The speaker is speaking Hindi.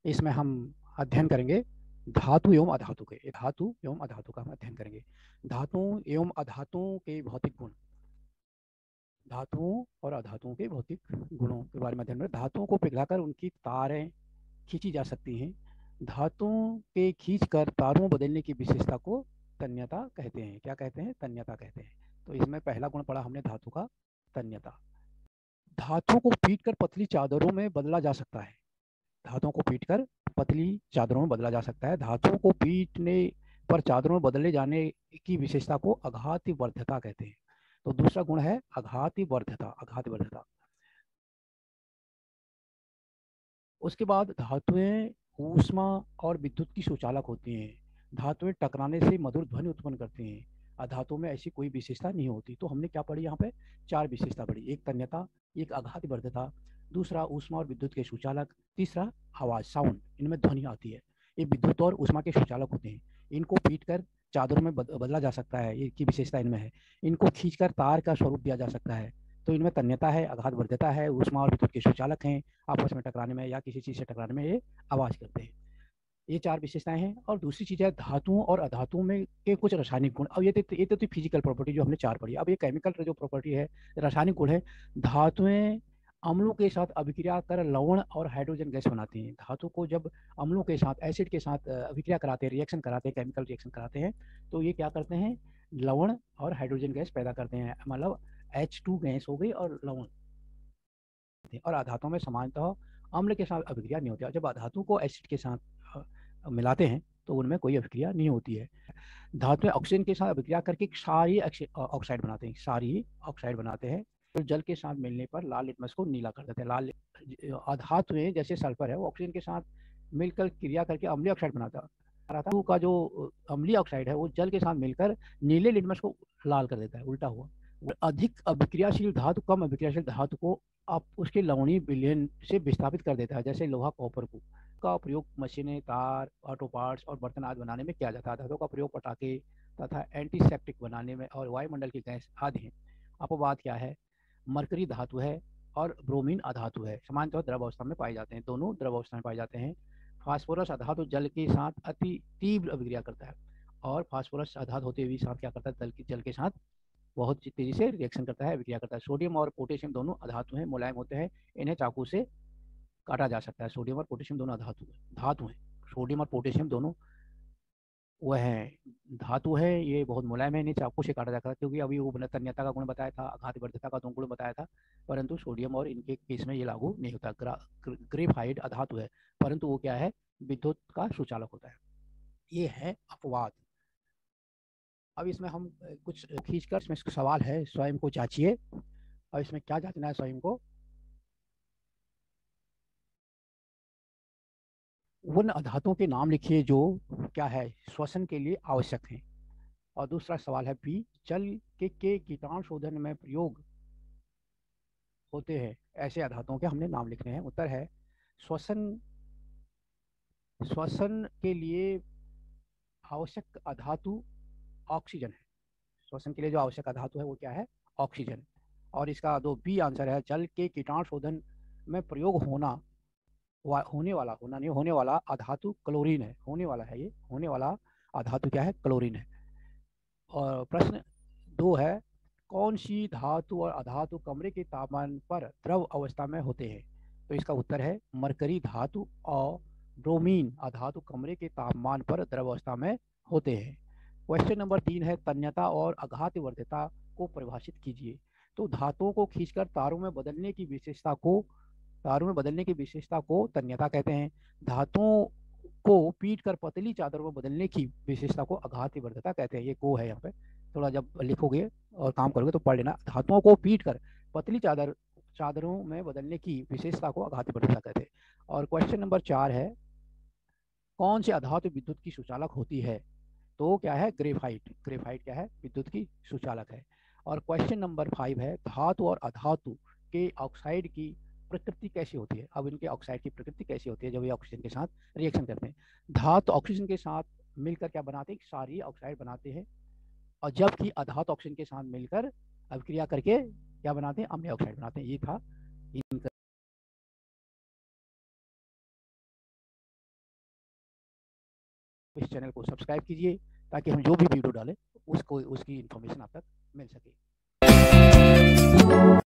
इसमें हम अध्ययन करेंगे धातु एवं अधातु के। धातु एवं अधातु का हम अध्ययन करेंगे। धातु एवं अधातुओं के भौतिक गुण, धातुओं और अधातुओं के भौतिक गुणों के बारे में अध्ययन करेंगे। धातुओं को पिघलाकर उनकी तारें खींची जा सकती हैं। धातुओं के खींचकर तारों में बदलने की विशेषता को तन्यता कहते हैं। क्या कहते हैं? तन्यता कहते हैं। तो इसमें पहला गुण पढ़ा हमने धातु का, तन्यता। धातुओं को पीटकर पतली चादरों में बदला जा सकता है। धातुओं को पीटकर पतली चादरों में बदला जा सकता है। धातुओं को पीटने पर चादरों में बदले जाने की विशेषता को आघाती वर्ध्यता कहते हैं। तो दूसरा गुण है आघाती वर्ध्यता, आघाती वर्ध्यता। उसके बाद धातुएं ऊष्मा और विद्युत की सुचालक होती हैं। धातुएं टकराने से मधुर ध्वनि उत्पन्न करती हैं। अधातुओं में ऐसी कोई विशेषता नहीं होती। तो हमने क्या पढ़ी यहाँ पे? 4 विशेषता पढ़ी। एक तन्यता, एक आघाती वर्ध्यता, दूसरा ऊष्मा और विद्युत के सुचालक, तीसरा आवाज, साउंड, इनमें ध्वनि आती है। ये विद्युत और ऊष्मा के सुचालक होते हैं। इनको पीट कर चादरों में बदला जा सकता है, ये की विशेषता इनमें है। इनको खींचकर तार का स्वरूप दिया जा सकता है। तो इनमें तन्यता है, आघात वर्ध्यता है, ऊष्मा और विद्युत के सुचालक हैं। आपस में टकराने में या किसी चीज से टकराने में ये आवाज करते हैं। ये 4 विशेषताएं हैं। और दूसरी चीज है धातुओं और अधातुओं में के कुछ रासायनिक गुण। अब ये तो थी फिजिकल प्रॉपर्टी जो हमने 4 पढ़ी। अब ये केमिकल जो प्रॉपर्टी है, रासायनिक गुण है। धातुएं अम्लों के साथ अभिक्रिया कर लवण और हाइड्रोजन गैस बनाती हैं। धातु को जब अम्लों के साथ, एसिड के साथ अभिक्रिया कराते हैं, रिएक्शन कराते हैं, केमिकल रिएक्शन कराते हैं, तो ये क्या करते हैं? लवण और हाइड्रोजन गैस पैदा करते हैं। मतलब H2 गैस हो गई और लवण। और अधातुओं में सामान्यतः अम्ल के साथ अभिक्रिया नहीं होती है। जब अधातु को एसिड के साथ मिलाते हैं तो उनमें कोई अभिक्रिया नहीं होती है। धातुएं ऑक्सीजन के साथ अभिक्रिया करके क्षारीय ऑक्साइड बनाते हैं, क्षारीय ऑक्साइड बनाते हैं। तो जल के साथ मिलने पर लाल लिटमस को नीला कर देते हैं। लाल अधातुएं जैसे सल्फर है, वो ऑक्सीजन के साथ मिलकर क्रिया करके अम्लीय ऑक्साइड बनाता है। धातु का जो अम्लीय ऑक्साइड है वो जल के साथ मिलकर नीले लिटमस को लाल कर देता है, उल्टा हुआ। अधिक अभिक्रियाशील धातु कम अभिक्रियाशील धातु को आप उसके लवणीय विलयन से विस्थापित कर देता है, जैसे लोहा, कॉपर को। का प्रयोग मशीनें, तार, ऑटो पार्ट्स और बर्तन आदि बनाने में किया जाता है। धातु का प्रयोग पटाखे तथा एंटीसेप्टिक बनाने में और वायुमंडल की गैस आदि है। अपवाद क्या है? मरकरी धातु है और ब्रोमीन अधातु है। सामान्यतः द्रव अवस्था में पाए जाते हैं, दोनों द्रव अवस्था में पाए जाते हैं। फास्फोरस अधातु जल के साथ अति तीव्र अभिक्रिया करता है, और फास्फोरस अधातु होते हुए साथ क्या करता है? जल के साथ बहुत तेजी से रिएक्शन करता है, अभिक्रिया करता है। सोडियम और पोटेशियम दोनों अधातु हैं, मुलायम होते हैं, इन्हें चाकू से काटा जा सकता है। सोडियम और पोटेशियम दोनों धातु हैं। सोडियम और पोटेशियम दोनों वह है धातु है, ये बहुत मुलायम है, इन्हें चाकू से काटा जा सकता है। क्योंकि अभी वो तन्यता का गुण बताया था, आघात वर्ध्यता का गुण बताया था, परंतु सोडियम और इनके केस में ये लागू नहीं होता। ग्रेफाइट अधातु है, परंतु वो क्या है? विद्युत का सुचालक होता है। ये है अपवाद। अब इसमें हम कुछ खींचकर, इसमें सवाल है, स्वयं को जांचिए। और इसमें क्या जांचना है स्वयं को? उन अधातुओं के नाम लिखिए जो क्या है? श्वसन के लिए आवश्यक हैं। और दूसरा सवाल है बी, जल के कीटाणु शोधन में प्रयोग होते हैं ऐसे अधातुओं के हमने नाम लिखने हैं। उत्तर है श्वसन, श्वसन के लिए आवश्यक अधातु ऑक्सीजन है। श्वसन के लिए जो आवश्यक अधातु है वो क्या है? ऑक्सीजन। और इसका दो बी आंसर है, जल के कीटाणु शोधन में प्रयोग होने वाला, होना नहीं, होने वाला अधातु क्लोरीन है। होने वाला है, ये होने वाला अधातु क्या है? क्लोरीन है। और प्रश्न 2 है, कौन सी धातु और अधातु कमरे के तापमान पर द्रव अवस्था में होते हैं? तो इसका उत्तर है मरकरी धातु और ब्रोमीन अधातु कमरे के तापमान पर द्रव अवस्था में होते हैं। क्वेश्चन नंबर 3 है, तन्यता और आघात वर्ध्यता को परिभाषित कीजिए। तो धातुओं को खींचकर तारों में बदलने की विशेषता को, तारों में बदलने की विशेषता को तन्यता कहते हैं। धातुओं को पीट कर पतली चादरों में बदलने की विशेषता को आघात वर्ध्यता कहते हैं। ये को है यहाँ पे, थोड़ा जब लिखोगे और काम करोगे तो पढ़ लेना। धातुओं को पीट कर पतली चादरों में बदलने की विशेषता को आघात वर्ध्यता कहते हैं। और क्वेश्चन नंबर 4 है, कौन से अधातु विद्युत की सुचालक होती है? तो क्या है? ग्रेफाइट। ग्रेफाइट क्या है? विद्युत की सुचालक है। और क्वेश्चन नंबर 5 है, धातु और अधातु के ऑक्साइड की प्रकृति कैसी होती है? अब इनके ऑक्साइड की प्रकृति कैसी होती है जब ये ऑक्सीजन के साथ रिएक्शन करते हैं? धातु ऑक्सीजन के साथ मिलकर क्या बनाते हैं? क्षारीय ऑक्साइड बनाते हैं। और जबकि अधातु ऑक्सीजन के साथ मिलकर अभिक्रिया करके क्या बनाते हैं? अम्लीय ऑक्साइड बनाते हैं। ये था इनका इस चैनल को सब्सक्राइब कीजिए ताकि हम जो भी वीडियो डालें उसकी इन्फॉर्मेशन आप तक मिल सके।